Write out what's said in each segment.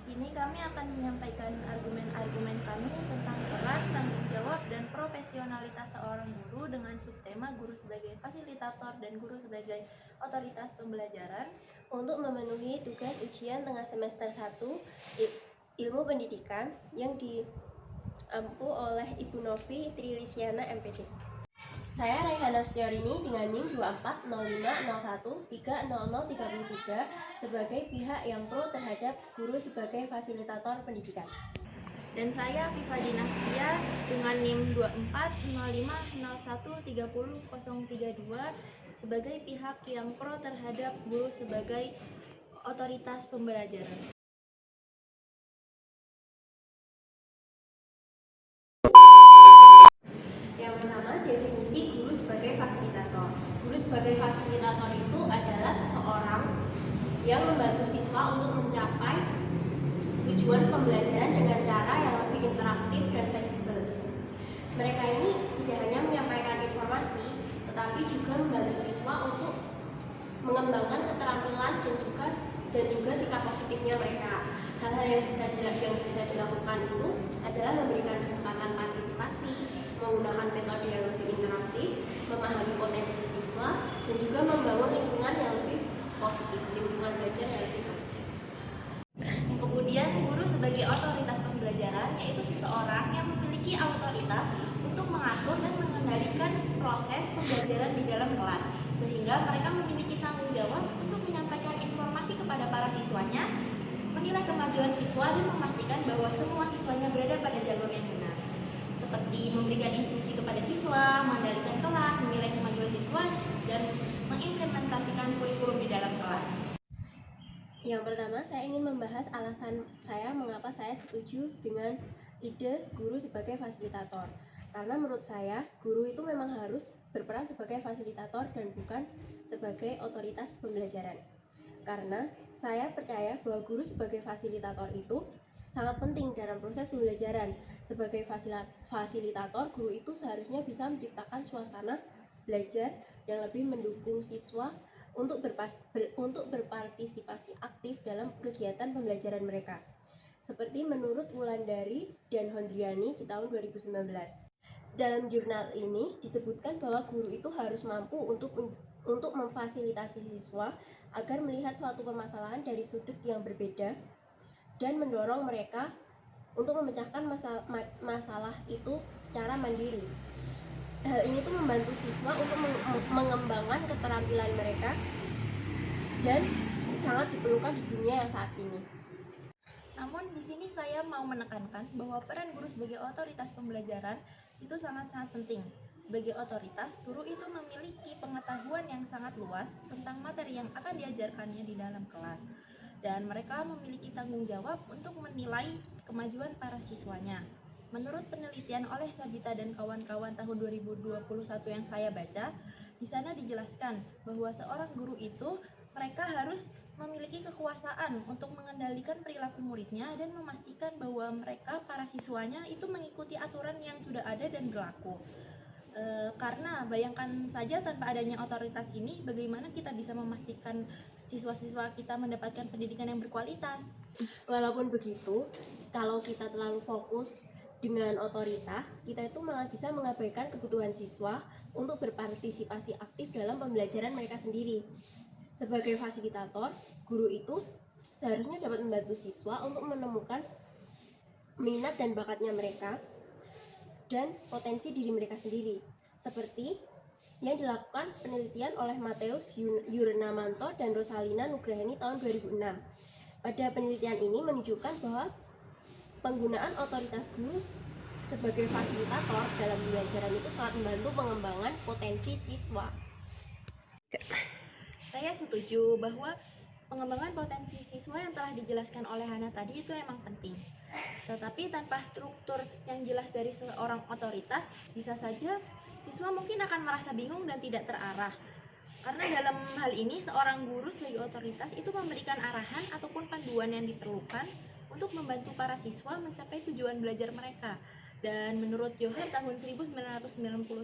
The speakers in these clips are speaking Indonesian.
sini kami akan menyampaikan argumen-argumen kami tentang peran, tanggung jawab, dan profesionalitas seorang guru dengan subtema guru sebagai fasilitator dan guru sebagai otoritas pembelajaran untuk memenuhi tugas ujian tengah semester 1 Ilmu Pendidikan yang diampu oleh Ibu Novi Trilisiana MPD. Saya Raihana Setiorini dengan NIM 240501300333 sebagai pihak yang pro terhadap guru sebagai fasilitator pendidikan. Dan saya Viva Dinastia dengan NIM 240501300032 sebagai pihak yang pro terhadap guru sebagai otoritas pembelajaran. Yang pertama, definisi guru sebagai fasilitator. Guru sebagai fasilitator itu adalah seseorang yang membantu siswa untuk mencapai tujuan pembelajaran dengan cara yang lebih interaktif dan fleksibel. Mereka ini tidak hanya menyampaikan informasi, tetapi juga membantu siswa untuk mengembangkan keterampilan dan juga sikap positifnya mereka. Hal-hal yang bisa dilakukan itu adalah memberikan kesempatan partisipasi, menggunakan metode yang lebih interaktif, memahami potensi siswa, dan juga membangun lingkungan yang lebih positif, lingkungan belajar yang lebih positif. Kemudian guru sebagai otoritas pembelajaran yaitu seseorang yang memiliki otoritas untuk mengatur dan mengendalikan proses pembelajaran di dalam kelas, sehingga mereka memiliki tanggung jawab untuk menyampaikan informasi kepada para siswanya, menilai kemajuan siswa dan memastikan bahwa semua siswanya berada pada jalur yang benar, seperti memberikan instruksi kepada siswa, mengendalikan kelas, menilai kemajuan siswa, dan mengimplementasikan kurikulum di dalam kelas. Yang pertama, saya ingin membahas alasan saya mengapa saya setuju dengan ide guru sebagai fasilitator. Karena menurut saya, guru itu memang harus berperan sebagai fasilitator dan bukan sebagai otoritas pembelajaran. Karena saya percaya bahwa guru sebagai fasilitator itu sangat penting dalam proses pembelajaran. Sebagai fasilitator, guru itu seharusnya bisa menciptakan suasana belajar yang lebih mendukung siswa untuk berpartisipasi aktif dalam kegiatan pembelajaran mereka. Seperti menurut Wulandari dan Hondriani di tahun 2019. Dalam jurnal ini disebutkan bahwa guru itu harus mampu untuk memfasilitasi siswa agar melihat suatu permasalahan dari sudut yang berbeda dan mendorong mereka untuk memecahkan masalah itu secara mandiri. Hal ini tuh membantu siswa untuk mengembangkan keterampilan mereka dan sangat diperlukan di dunia yang saat ini. Namun di sini saya mau menekankan bahwa peran guru sebagai otoritas pembelajaran itu sangat-sangat penting. Sebagai otoritas, guru itu memiliki pengetahuan yang sangat luas tentang materi yang akan diajarkannya di dalam kelas. Dan mereka memiliki tanggung jawab untuk menilai kemajuan para siswanya. Menurut penelitian oleh Sabita dan kawan-kawan tahun 2021 yang saya baca, di sana dijelaskan bahwa seorang guru itu mereka harus memiliki kekuasaan untuk mengendalikan perilaku muridnya dan memastikan bahwa mereka, para siswanya, itu mengikuti aturan yang sudah ada dan berlaku. Karena bayangkan saja tanpa adanya otoritas ini, bagaimana kita bisa memastikan siswa-siswa kita mendapatkan pendidikan yang berkualitas? Walaupun begitu, kalau kita terlalu fokus dengan otoritas, kita itu malah bisa mengabaikan kebutuhan siswa untuk berpartisipasi aktif dalam pembelajaran mereka sendiri. Sebagai fasilitator, guru itu seharusnya dapat membantu siswa untuk menemukan minat dan bakatnya mereka dan potensi diri mereka sendiri, seperti yang dilakukan penelitian oleh Mateus Yurnamanto dan Rosalina Nugraheni tahun 2006. Pada penelitian ini menunjukkan bahwa penggunaan otoritas guru sebagai fasilitator dalam pembelajaran itu sangat membantu pengembangan potensi siswa. Saya setuju bahwa pengembangan potensi siswa yang telah dijelaskan oleh Hana tadi itu emang penting. Tetapi tanpa struktur yang jelas dari seorang otoritas, bisa saja siswa mungkin akan merasa bingung dan tidak terarah. Karena dalam hal ini seorang guru sebagai otoritas itu memberikan arahan ataupun panduan yang diperlukan untuk membantu para siswa mencapai tujuan belajar mereka. Dan menurut Johan tahun 1999,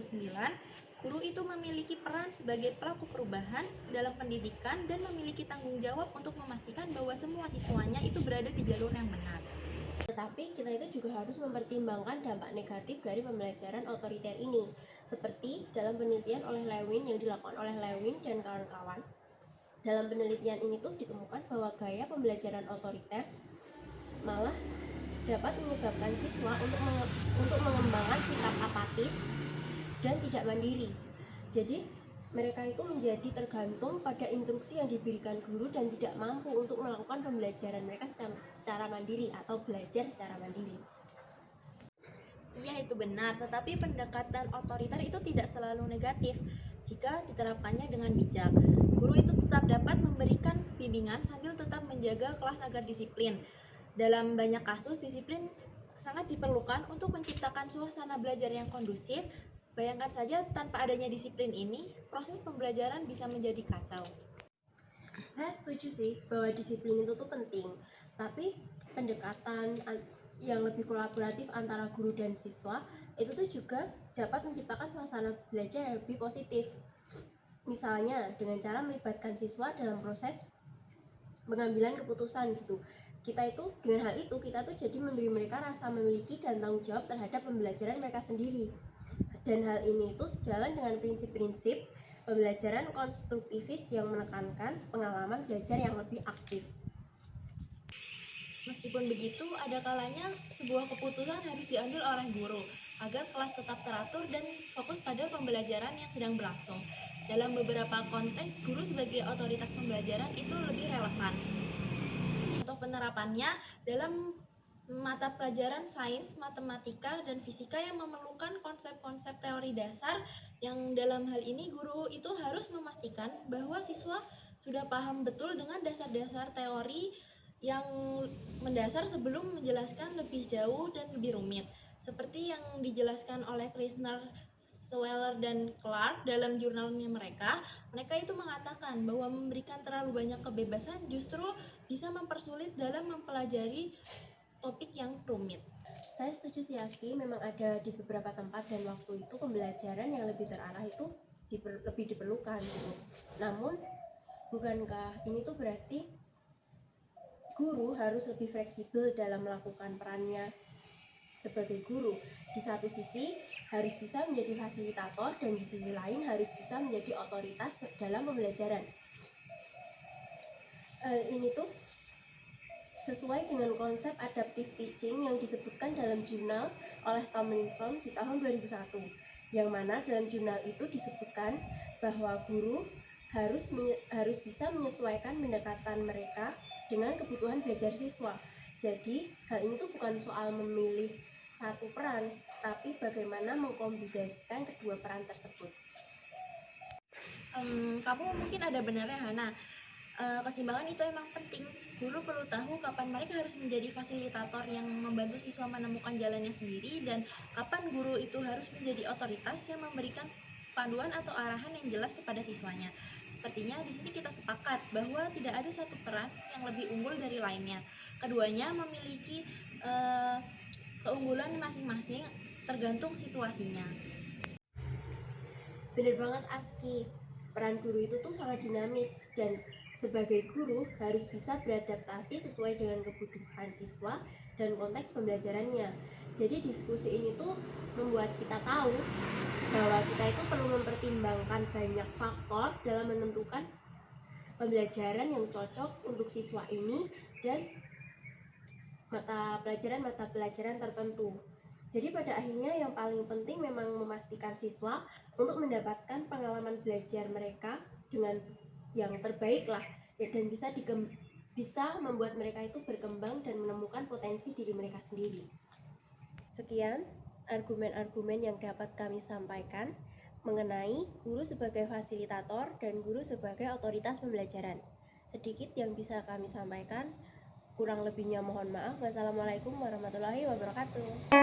guru itu memiliki peran sebagai pelaku perubahan dalam pendidikan dan memiliki tanggung jawab untuk memastikan bahwa semua siswanya itu berada di jalur yang benar. Tetapi kita itu juga harus mempertimbangkan dampak negatif dari pembelajaran otoriter ini. Seperti dalam penelitian oleh Lewin yang dilakukan oleh Lewin dan kawan-kawan. Dalam penelitian ini tuh ditemukan bahwa gaya pembelajaran otoriter malah dapat menyebabkan siswa untuk mengembangkan sikap apatis dan tidak mandiri. Jadi mereka itu menjadi tergantung pada instruksi yang diberikan guru dan tidak mampu untuk melakukan pembelajaran mereka secara mandiri atau belajar secara mandiri. Iya, itu benar, tetapi pendekatan otoriter itu tidak selalu negatif jika diterapkannya dengan bijak. Guru itu tetap dapat memberikan bimbingan sambil tetap menjaga kelas agar disiplin. Dalam banyak kasus, disiplin sangat diperlukan untuk menciptakan suasana belajar yang kondusif. Bayangkan saja, tanpa adanya disiplin ini, proses pembelajaran bisa menjadi kacau. Saya setuju sih bahwa disiplin itu tuh penting, tapi pendekatan yang lebih kolaboratif antara guru dan siswa itu tuh juga dapat menciptakan suasana belajar yang lebih positif. Misalnya dengan cara melibatkan siswa dalam proses pengambilan keputusan gitu. Dengan hal itu kita tuh jadi memberi mereka rasa memiliki dan tanggung jawab terhadap pembelajaran mereka sendiri. Dan hal ini itu sejalan dengan prinsip-prinsip pembelajaran konstruktivis yang menekankan pengalaman belajar yang lebih aktif. Meskipun begitu, ada kalanya sebuah keputusan harus diambil oleh guru agar kelas tetap teratur dan fokus pada pembelajaran yang sedang berlangsung. Dalam beberapa konteks, guru sebagai otoritas pembelajaran itu lebih relevan. Untuk penerapannya, dalam mata pelajaran sains, matematika, dan fisika yang memerlukan konsep-konsep teori dasar, yang dalam hal ini guru itu harus memastikan bahwa siswa sudah paham betul dengan dasar-dasar teori yang mendasar sebelum menjelaskan lebih jauh dan lebih rumit. Seperti yang dijelaskan oleh Krisner, Sweller, dan Clark dalam jurnalnya mereka itu mengatakan bahwa memberikan terlalu banyak kebebasan justru bisa mempersulit dalam mempelajari topik yang rumit. Saya setuju sih Aski, memang ada di beberapa tempat dan waktu itu pembelajaran yang lebih terarah itu lebih diperlukan gitu. Namun bukankah ini tuh berarti guru harus lebih fleksibel dalam melakukan perannya sebagai guru? Di satu sisi harus bisa menjadi fasilitator dan di sisi lain harus bisa menjadi otoritas dalam pembelajaran. Ini tuh sesuai dengan konsep adaptive teaching yang disebutkan dalam jurnal oleh Tomlinson di tahun 2001, yang mana dalam jurnal itu disebutkan bahwa guru harus bisa menyesuaikan pendekatan mereka dengan kebutuhan belajar siswa. Jadi hal ini tuh bukan soal memilih satu peran, tapi bagaimana mengkombinasikan kedua peran tersebut. Kamu mungkin ada benarnya, Hana. Keseimbangan itu emang penting. Guru perlu tahu kapan mereka harus menjadi fasilitator yang membantu siswa menemukan jalannya sendiri dan kapan guru itu harus menjadi otoritas yang memberikan panduan atau arahan yang jelas kepada siswanya. Sepertinya di sini kita sepakat bahwa tidak ada satu peran yang lebih unggul dari lainnya. Keduanya memiliki keunggulan masing-masing tergantung situasinya. Bener banget Aski, peran guru itu tuh sangat dinamis dan sebagai guru harus bisa beradaptasi sesuai dengan kebutuhan siswa dan konteks pembelajarannya. Jadi diskusi ini tuh membuat kita tahu bahwa kita itu perlu mempertimbangkan banyak faktor dalam menentukan pembelajaran yang cocok untuk siswa ini dan mata pelajaran tertentu. Jadi pada akhirnya yang paling penting memang memastikan siswa untuk mendapatkan pengalaman belajar mereka dengan yang terbaik lah ya, dan bisa membuat mereka itu berkembang dan menemukan potensi diri mereka sendiri. Sekian argumen-argumen yang dapat kami sampaikan mengenai guru sebagai fasilitator dan guru sebagai otoritas pembelajaran. Sedikit yang bisa kami sampaikan, kurang lebihnya mohon maaf. Wassalamualaikum warahmatullahi wabarakatuh.